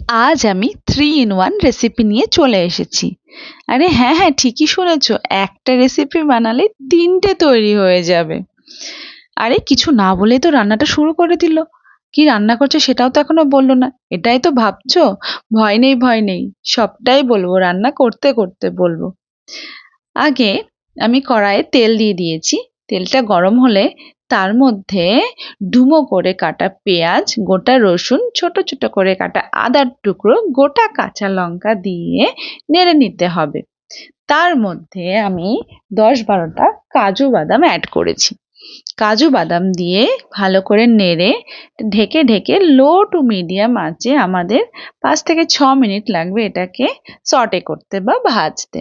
আজ আমি 3 in 1 recipe নিয়ে চলে এসেছি। আরে হ্যাঁ হ্যাঁ, ঠিকই শুনেছো, একটা রেসিপি বানালে 3টে তৈরি হয়ে যাবে। আরে কিছু না বলেই তো রান্নাটা শুরু করে দিল। কি রান্না করছে সেটাও তো এখনো বললো না, এটাই তো ভাবছো? ভয় নেই ভয় নেই, সবটাই বলবো, রান্না করতে করতে বলবো। আগে আমি কড়াইয়ে তেল দিয়ে দিয়েছি। তেলটা গরম হলে তার মধ্যে ডুমো করে কাটা পেঁয়াজ, গোটা রসুন, ছোট ছোট করে কাটা আদার টুকরো, গোটা কাঁচা লঙ্কা দিয়ে নেড়ে নিতে হবে। তার মধ্যে আমি 10-12টা কাজু বাদাম অ্যাড করেছি। কাজু বাদাম দিয়ে ভালো করে নেড়ে ঢেকে ঢেকে লো টু মিডিয়াম আঁচে আমাদের 5 থেকে 6 মিনিট লাগবে এটাকে সটে করতে বা ভাজতে।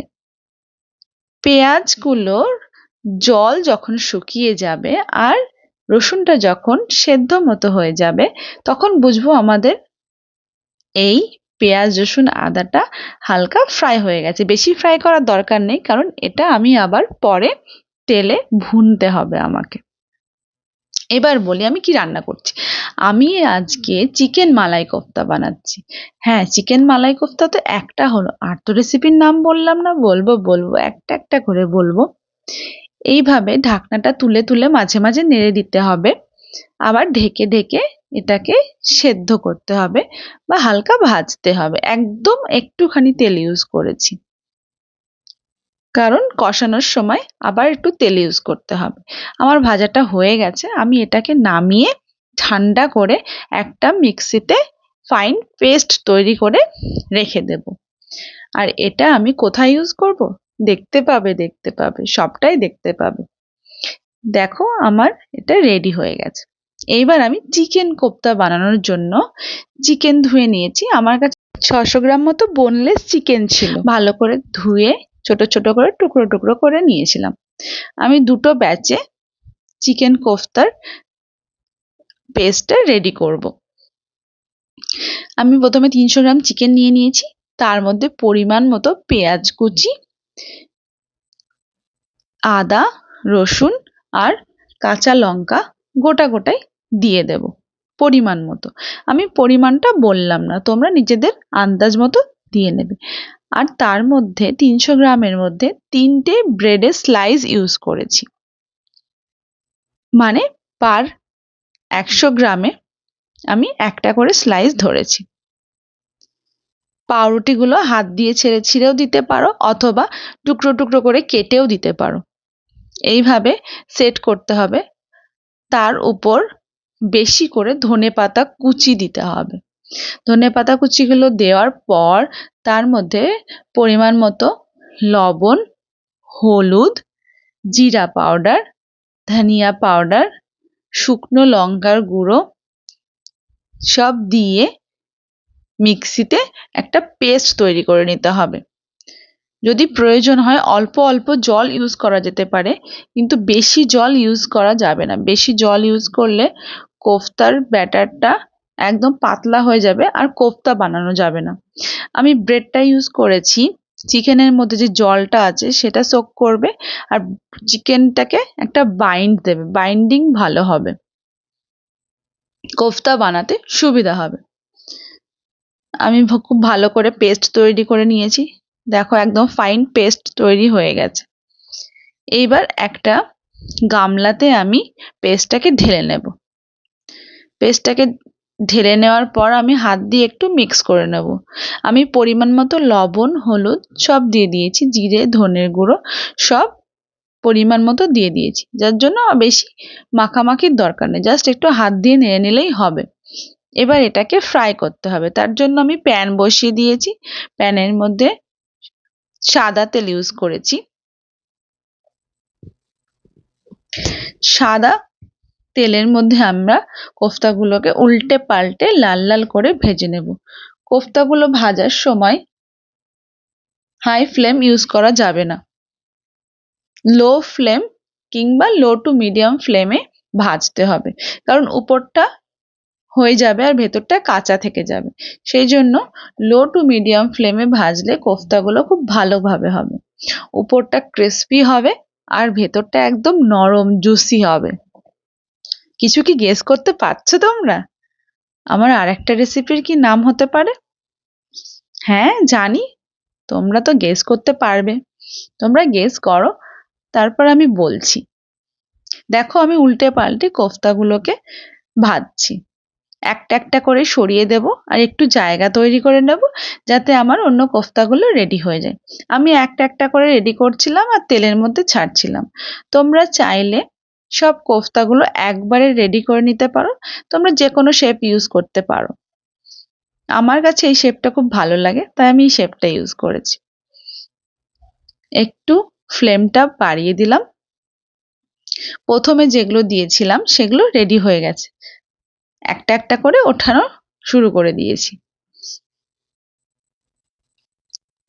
পেঁয়াজগুলোর জল যখন শুকিয়ে যাবে আর রসুনটা যখন সেদ্ধ মতো হয়ে যাবে, তখন বুঝবো আমাদের এই পেঁয়াজ রসুন আদাটা হালকা ফ্রাই হয়ে গেছে। বেশি ফ্রাই করার দরকার নেই, কারণ এটা আমি আবার পরে তেলে ভুনতে হবে আমাকে। এবার বলি আমি কি রান্না করছি। আমি আজকে চিকেন মালাই কোফতা বানাচ্ছি। হ্যাঁ, চিকেন মালাই কোফতা তো একটা হলো, আর তো রেসিপির নাম বললাম না। বলবো বলবো, একটা একটা করে বলবো। এইভাবে ঢাকনাটা তুলে তুলে মাঝে মাঝে নেড়ে দিতে হবে, আবার ঢেকে ঢেকে এটাকে সেদ্ধ করতে হবে বা হালকা ভাজতে হবে। একদম একটুখানি তেল ইউজ করেছি, কারণ কষানোর সময় আবার একটু তেল ইউজ করতে হবে। আমার ভাজাটা হয়ে গেছে, আমি এটাকে নামিয়ে ঠান্ডা করে একটা মিক্সিতে ফাইন পেস্ট তৈরি করে রেখে দেব। আর এটা আমি কোথায় ইউজ করব? দেখতে পাবে, দেখতে পাবে, সবটাই দেখতে পাবে। দেখো আমার এটা রেডি হয়ে গেছে। এইবার আমি চিকেন কোপ্তা বানানোর জন্য চিকেন ধুয়ে নিয়েছি। আমার কাছে 600 গ্রাম মতো বোনলেস চিকেন ছিল। ভালো করে ধুয়ে ছোট ছোট করে টুকরো টুকরো করে নিয়েছিলাম। আমি দুটো ব্যাচে চিকেন কোফতার পেস্টটা রেডি করব। আমি প্রথমে 300 গ্রাম চিকেন নিয়ে নিয়েছি। তার মধ্যে পরিমাণ মতো পেঁয়াজ কুচি, আদা, রসুন আর কাঁচা লঙ্কা গোটা গোটাই দিয়ে দেব পরিমাণ মতো। আমি পরিমাণটা বললাম না, তোমরা নিজেদের আন্দাজ মতো দিয়ে নেবে। আর তার মধ্যে 300 গ্রামের মধ্যে 3টে ব্রেডের স্লাইস ইউজ করেছি, মানে পার 100 গ্রামে আমি একটা করে স্লাইস ধরেছি। পাউরুটিগুলো হাত দিয়ে ছিঁড়েও দিতে পারো, অথবা টুকরো টুকরো করে কেটেও দিতে পারো। এইভাবে সেট করতে হবে। তার উপর বেশি করে ধনেপাতা কুচি দিতে হবে। ধনেপাতা কুচিগুলো দেওয়ার পর তার মধ্যে পরিমাণ মতো লবণ, হলুদ, জিরা পাউডার, ধনিয়া পাউডার, শুকনো লঙ্কার গুঁড়ো সব দিয়ে মিক্সিতে একটা পেস্ট তৈরি করে নিতে হবে। যদি প্রয়োজন হয় অল্প অল্প জল ইউজ করা যেতে পারে, কিন্তু বেশি জল ইউজ করা যাবে না। বেশি জল ইউজ করলে কোফতার ব্যাটারটা একদম পাতলা হয়ে যাবে আর কোফতা বানানো যাবে না। আমি ব্রেডটা ইউজ করেছি। চিকেনের মধ্যে যে জলটা আছে সেটা সোক করবে আর চিকেনটাকে একটা বাইন্ড দেবে, বাইন্ডিং ভালো হবে, কোফতা বানাতে সুবিধা হবে। আমি খুব ভালো করে পেস্ট তৈরি করে নিয়েছি। দেখো একদম ফাইন পেস্ট তৈরি হয়ে গেছে। এইবার একটা গামলাতে আমি পেস্টটাকে ঢেলে নেব। পেস্টটাকে ঢেলে নেওয়ার পর আমি হাত দিয়ে একটু মিক্স করে নেব। আমি পরিমাণ মতো লবণ, হলুদ সব দিয়ে দিয়েছি, জিরে, ধনের গুঁড়ো সব পরিমাণ মতো দিয়ে দিয়েছি, যার জন্য বেশি মাখামাখির দরকার নেই, জাস্ট একটু হাত দিয়ে নেড়ে নিলেই হবে। এবার এটাকে ফ্রাই করতে হবে। তার জন্য আমি প্যান বসিয়ে দিয়েছি। প্যানের মধ্যে সাদা তেল ইউজ করেছি। সাদা তেলের মধ্যে আমরা কোফতাগুলোকে উল্টে পাল্টে লাল লাল করে ভেজে নেব। কোফতাগুলো ভাজার সময় হাই ফ্লেম ইউজ করা যাবে না, লো ফ্লেম কিংবা লো টু মিডিয়াম ফ্লেমে ভাজতে হবে, কারণ উপরটা হয়ে যাবে আর ভেতরটা কাঁচা থেকে যাবে। সেই জন্য লো টু মিডিয়াম ফ্লেমে ভাজলে কোফতাগুলো খুব ভালোভাবে হবে, উপরটা ক্রিস্পি হবে আর ভেতরটা একদম নরম জুসি হবে। কিছু কি গেস করতে পারছো তোমরা আমার আরেকটা রেসিপির কি নাম হতে পারে? হ্যাঁ জানি, তোমরা তো গেস করতে পারবে। তোমরা গেস করো, তারপর আমি বলছি। দেখো আমি উল্টে পাল্টে কোফতাগুলোকে ভাজছি। একটা একটা করে সরিয়ে দেব আর একটু জায়গা তৈরি করে নেব, যাতে আমার অন্য কোফতাগুলো রেডি হয়ে যায়। আমি একটা একটা করে রেডি করছিলাম আর তেলের মধ্যে ছাড়ছিলাম। তোমরা চাইলে সব কোফতাগুলো একবারে রেডি করে নিতে পারো। তোমরা যে কোনো শেপ ইউজ করতে পারো। আমার কাছে এই শেপটা খুব ভালো লাগে, তাই আমি এই শেপটা ইউজ করেছি। একটু ফ্লেমটা বাড়িয়ে দিলাম। প্রথমে যেগুলো দিয়েছিলাম সেগুলো রেডি হয়ে গেছে। একটা একটা করে ওঠানো শুরু করে দিয়েছি।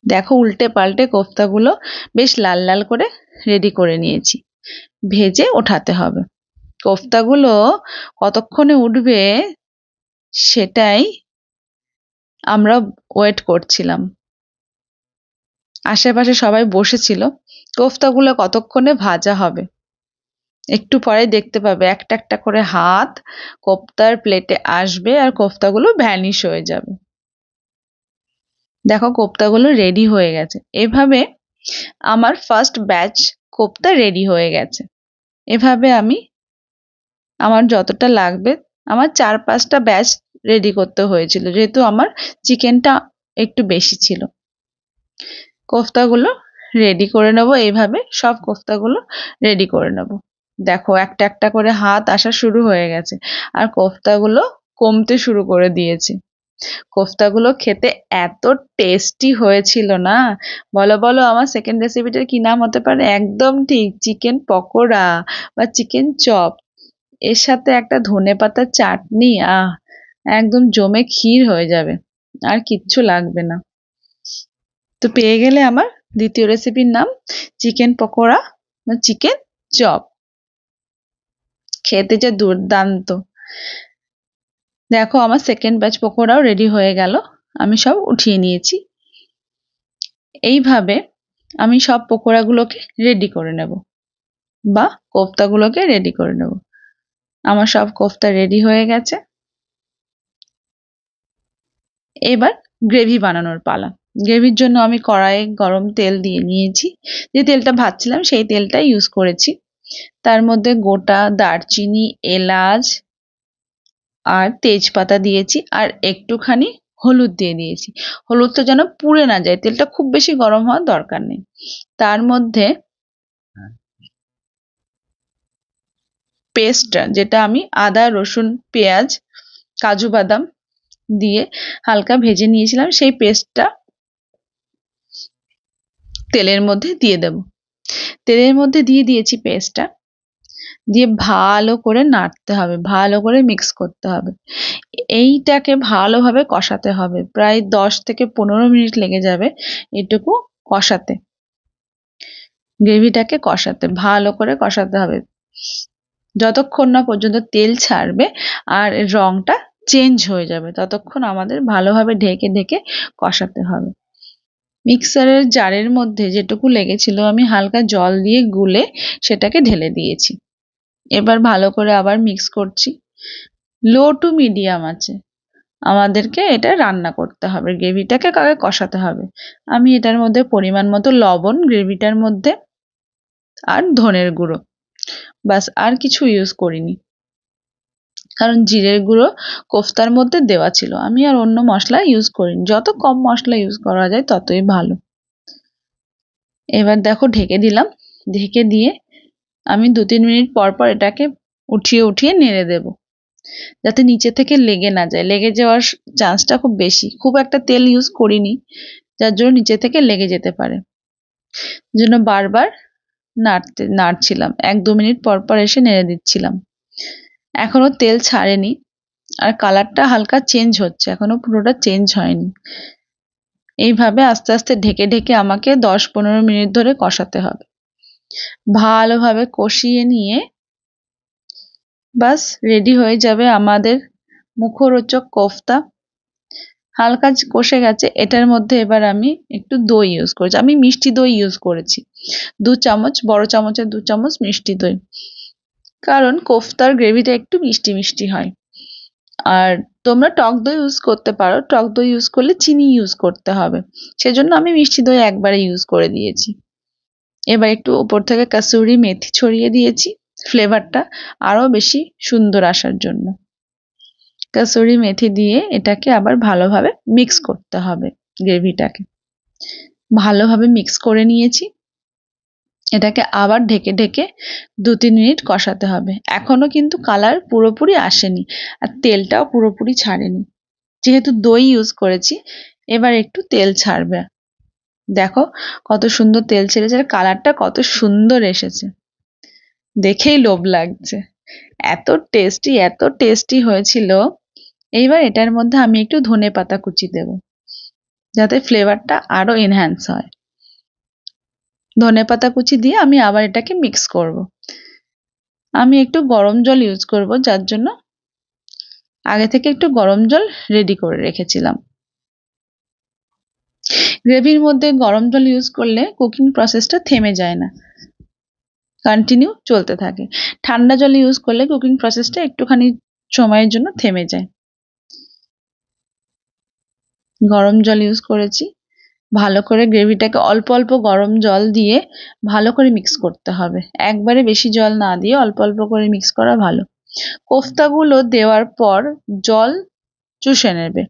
দেখো উল্টে পাল্টে কোফতাগুলো বেশ লাল লাল করে রেডি করে নিয়েছি। ভেজে ওঠাতে হবে। কোফতাগুলো কতক্ষণে উঠবে সেটাই আমরা ওয়েট করছিলাম। আশেপাশে সবাই বসেছিল কোফতাগুলো কতক্ষণে ভাজা হবে। একটু পরে দেখতে পাবে একটা একটা করে হাত কোফতার প্লেটে আসবে আর কোফতাগুলো ভ্যানিশ হয়ে যাবে। দেখো কোফতাগুলো রেডি হয়ে গেছে। এভাবে আমার ফার্স্ট ব্যাচ কোফতা রেডি হয়ে গেছে। এভাবে আমি আমার যতটা লাগবে, আমার ৪-৫টা ব্যাচ রেডি করতে হয়েছিল, যেহেতু আমার চিকেনটা একটু বেশি ছিল। কোফতাগুলো রেডি করে নেব। এইভাবে সব কোফতাগুলো রেডি করে নেব। দেখো একটা একটা করে হাত আসা শুরু হয়ে গেছে আর কোফতাগুলো কমতে শুরু করে দিয়েছে। কোফতাগুলো খেতে এত টেস্টি হয়েছিল না, বলো বলো আমার সেকেন্ড রেসিপিটার কি নাম হতে পারে? একদম ঠিক, চিকেন পকোড়া বা চিকেন চপ। এর সাথে একটা ধনেপাতার চাটনি, একদম জমে ক্ষীর হয়ে যাবে, আর কিচ্ছু লাগবে না। তো পেয়ে গেলে আমার দ্বিতীয় রেসিপির নাম চিকেন পকোড়া বা চিকেন চপ। খেতে যে দুর্দান্ত। দেখো আমার সেকেন্ড ব্যাচ পকোড়াও রেডি হয়ে গেল। আমি সব উঠিয়ে নিয়েছি। এইভাবে আমি সব পকোড়াগুলোকে রেডি করে নেব বা কোফতাগুলোকে রেডি করে নেব। আমার সব কোফতা রেডি হয়ে গেছে। এবার গ্রেভি বানানোর পালা। গ্রেভির জন্য আমি কড়াইয়ে গরম তেল দিয়ে নিয়েছি। যে তেলটা ভাজছিলাম সেই তেলটাই ইউজ করেছি। তার মধ্যে গোটা দারচিনি, এলাচ আর তেজপাতা দিয়েছি আর একটুখানি হলুদ দিয়ে দিয়েছি। হলুদটা যেন পুড়ে না যায়, তেলটা খুব বেশি গরম হওয়ার দরকার নেই। তার মধ্যে পেস্টটা, যেটা আমি আদা, রসুন, পেঁয়াজ, কাজু বাদাম দিয়ে হালকা ভেজে নিয়েছিলাম, সেই পেস্টটা তেলের মধ্যে দিয়ে দেব। তেলের মধ্যে দিয়ে দিয়েছি পেস্টটা, দিয়ে ভালো করে নাড়তে হবে, ভালো করে মিক্স করতে হবে। এইটাকে ভালোভাবে কষাতে হবে, প্রায় 10 থেকে 15 মিনিট লেগে যাবে এটুকু কষাতে। গ্রেভিটাকে কষাতে ভালো করে কষাতে হবে যতক্ষণ না পর্যন্ত তেল ছাড়বে আর রংটা চেঞ্জ হয়ে যাবে, ততক্ষণ আমাদের ভালোভাবে ঢেকে ঢেকে কষাতে হবে। মিক্সারের জারের মধ্যে যেটুকু লেগেছিল আমি হালকা জল দিয়ে গুলে সেটাকে ঢেলে দিয়েছি। এবার ভালো করে আবার মিক্স করছি। লো টু মিডিয়াম আছে আমাদেরকে এটা রান্না করতে হবে, গ্রেভিটাকে আগে কষাতে হবে। আমি এটার মধ্যে পরিমাণ মতো লবণ, গ্রেভিটার মধ্যে আর ধনের গুঁড়ো, বাস, আর কিছু ইউজ করিনি, কারণ জিরের গুঁড়ো কোফতার মধ্যে দেওয়া ছিল। আমি আর অন্য মশলা ইউজ করিনি। যত কম মশলা ইউজ করা যায় ততই ভালো। এবার দেখো ঢেকে দিলাম। ঢেকে দিয়ে আমি 2-3 মিনিট পর পর এটাকে উঠিয়ে উঠিয়ে নেড়ে দেব, যাতে নিচে থেকে লেগে না যায়। লেগে যাওয়ার চান্সটা খুব বেশি। খুব একটা তেল ইউজ করিনি, যার জন্য নিচে থেকে লেগে যেতে পারে। জন্য বারবার নাড়ছিলাম। 1-2 মিনিট পর পর এসে নেড়ে দিচ্ছিলাম। এখনো তেল ছাড়েনি আর কালারটা হালকা চেঞ্জ হচ্ছে, এখনো পুরোটা চেঞ্জ হয়নি। এইভাবে আস্তে আস্তে ঢেকে ঢেকে আমাকে 10-15 মিনিট ধরে কষাতে হবে। ভালোভাবে কষিয়ে নিয়ে বাস রেডি হয়ে যাবে আমাদের মুখরোচক কোফতা। হালকা কষে গেছে। এটার মধ্যে এবার আমি একটু দই ইউজ করেছি। আমি মিষ্টি দই ইউজ করেছি 2 চামচ, বড় চামচের 2 চামচ মিষ্টি দই, কারণ কোফতার গ্রেভিটা একটু মিষ্টি মিষ্টি হয়। আর তোমরা টক দই ইউজ করতে পারো, টক দই ইউজ করলে চিনি ইউজ করতে হবে, সেজন্য আমি মিষ্টি দই একবারে ইউজ করে দিয়েছি। এবার একটু উপর থেকে কাসুরি মেথি ছড়িয়ে দিয়েছি ফ্লেভারটা আরো বেশি সুন্দর আসার জন্য। কাসুরি মেথি দিয়ে এটাকে আবার ভালোভাবে মিক্স করতে হবে। গ্রেভিটাকে ভালোভাবে মিক্স করে নিয়েছি। এটাকে আবার ঢেকে ঢেকে 2-3 মিনিট কষাতে হবে। এখনো কিন্তু কালার পুরোপুরি আসেনি আর তেলটাও পুরোপুরি ছাড়েনি। যেহেতু দই ইউজ করেছি এবার একটু তেল ছাড়বে। দেখো কত সুন্দর তেল ছেড়েছে, আর কালারটা কত সুন্দর এসেছে, দেখেই লোভ লাগছে। এত টেস্টি হয়েছিল। এইবার এটার মধ্যে আমি একটু ধনেপাতা কুচি দেব, যাতে ফ্লেভারটা আরো এনহ্যান্স হয়। ধনেপাতা কুচি দিয়ে আমি আবার এটাকে মিক্স করব। আমি একটু গরম জল ইউজ করব, যার জন্য আগে থেকে একটু গরম জল রেডি করে রেখেছিলাম। গ্রেভির মধ্যে গরম জল ইউজ করলে কুকিং প্রসেসটা থেমে যায় না, কন্টিনিউ চলতে থাকে। ঠান্ডা জল ইউজ করলে কুকিং প্রসেসটা একটুখানি সময়ের জন্য থেমে যায়। গরম জল ইউজ করেছি। ভালো করে গ্রেভিটাকে অল্প অল্প গরম জল দিয়ে ভালো করে মিক্স করতে হবে। একবারে বেশি জল না দিয়ে অল্প অল্প করে মিক্স করা ভালো। কোফতাগুলো দেওয়ার পর জল চুষে নেবে,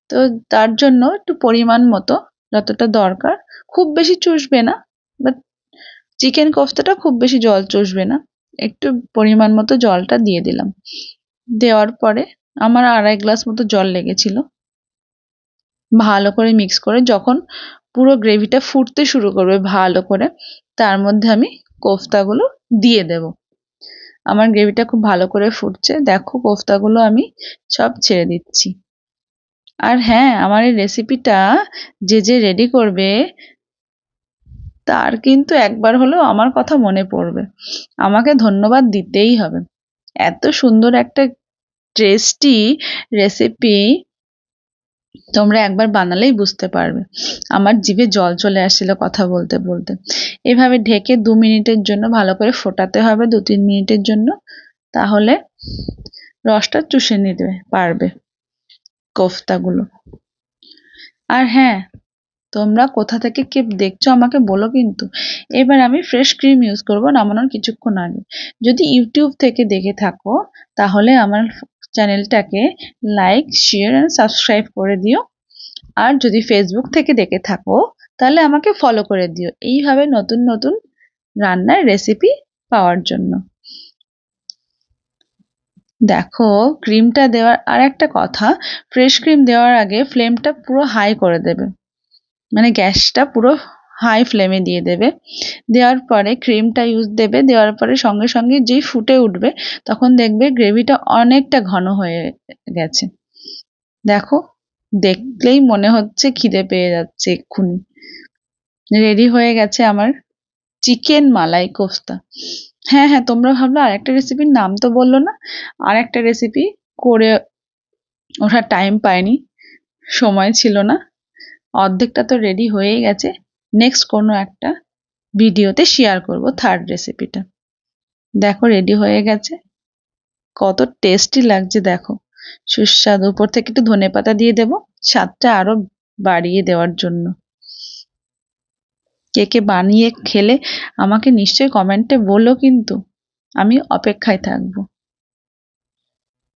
তো তার জন্য একটু পরিমাণ মতো যতটা দরকার, খুব বেশি চুষবে না, বাট চিকেন কোফতাটা খুব বেশি জল চুষবে না, একটু পরিমাণ মতো জলটা দিয়ে দিলাম। দেওয়ার পরে আমার 2.5 গ্লাস মতো জল লেগেছিল। ভালো করে মিক্স করে যখন পুরো গ্রেভিটা ফুটতে শুরু করবে ভালো করে, তার মধ্যে আমি কোফতাগুলো দিয়ে দেব। আমার গ্রেভিটা খুব ভালো করে ফুটছে, দেখো কোফতাগুলো আমি সব ছেড়ে দিচ্ছি। আর হ্যাঁ, আমার এই রেসিপিটা যে রেডি করবে তার কিন্তু একবার হলেও আমার কথা মনে পড়বে, আমাকে ধন্যবাদ দিতেই হবে। এত সুন্দর একটা টেস্টি রেসিপি তোমরা একবার বানালেই বুঝতে পারবে। আমার জিভে জল চলে আসছিল কথা বলতে বলতে। এভাবে ঢেকে 2 মিনিটের জন্য ভালো করে ফোটাতে হবে, 2-3 মিনিটের জন্য, তাহলে রসটা চুষে নিতে পারবে কোফতাগুলো। আর হ্যাঁ, তোমরা কোথা থেকে কে দেখছো আমাকে বলো কিন্তু। এবার আমি ফ্রেশ ক্রিম ইউজ করব নামানোর কিছুক্ষণ আগে। যদি ইউটিউব থেকে দেখে থাকো তাহলে আমার চ্যানেলটাকে লাইক, শেয়ার এন্ড সাবস্ক্রাইব করে দিও। আর যদি ফেসবুক থেকে দেখে থাকো তাহলে আমাকে ফলো করে দিও, এইভাবে নতুন নতুন রান্নার রেসিপি পাওয়ার জন্য। দেখো ক্রিমটা দেওয়ার আর একটা কথা, ফ্রেশ ক্রিম দেওয়ার আগে ফ্লেমটা পুরো হাই করে দেবে, মানে গ্যাসটা পুরো হাই ফ্লেমে দিয়ে দেবে। দেওয়ার পরে ক্রিমটা ইউজ দেবে, দেওয়ার পরে সঙ্গে সঙ্গে যেই ফুটে উঠবে তখন দেখবে গ্রেভিটা অনেকটা ঘন হয়ে গেছে। দেখো দেখলেই মনে হচ্ছে খিদে পেয়ে যাচ্ছে এক্ষুনি। রেডি হয়ে গেছে আমার চিকেন মালাই কোফতা। হ্যাঁ হ্যাঁ, তোমরা ভাবলো আরেকটা রেসিপির নাম তো বললো না। আরেকটা রেসিপি করে ওঠার টাইম পাইনি, সময় ছিল না। অর্ধেকটা তো রেডি হয়েই গেছে, নেক্সট কোনো একটা ভিডিওতে শেয়ার করব থার্ড রেসিপিটা। দেখো রেডি হয়ে গেছে, কত টেস্টি লাগছে দেখো, সুস্বাদু। উপর থেকে একটু ধনেপাতা দিয়ে দেবো স্বাদটা আরো বাড়িয়ে দেওয়ার জন্য। কে কে বানিয়ে খেলে আমাকে নিশ্চয়ই কমেন্টে বলো কিন্তু, আমি অপেক্ষায় থাকবো।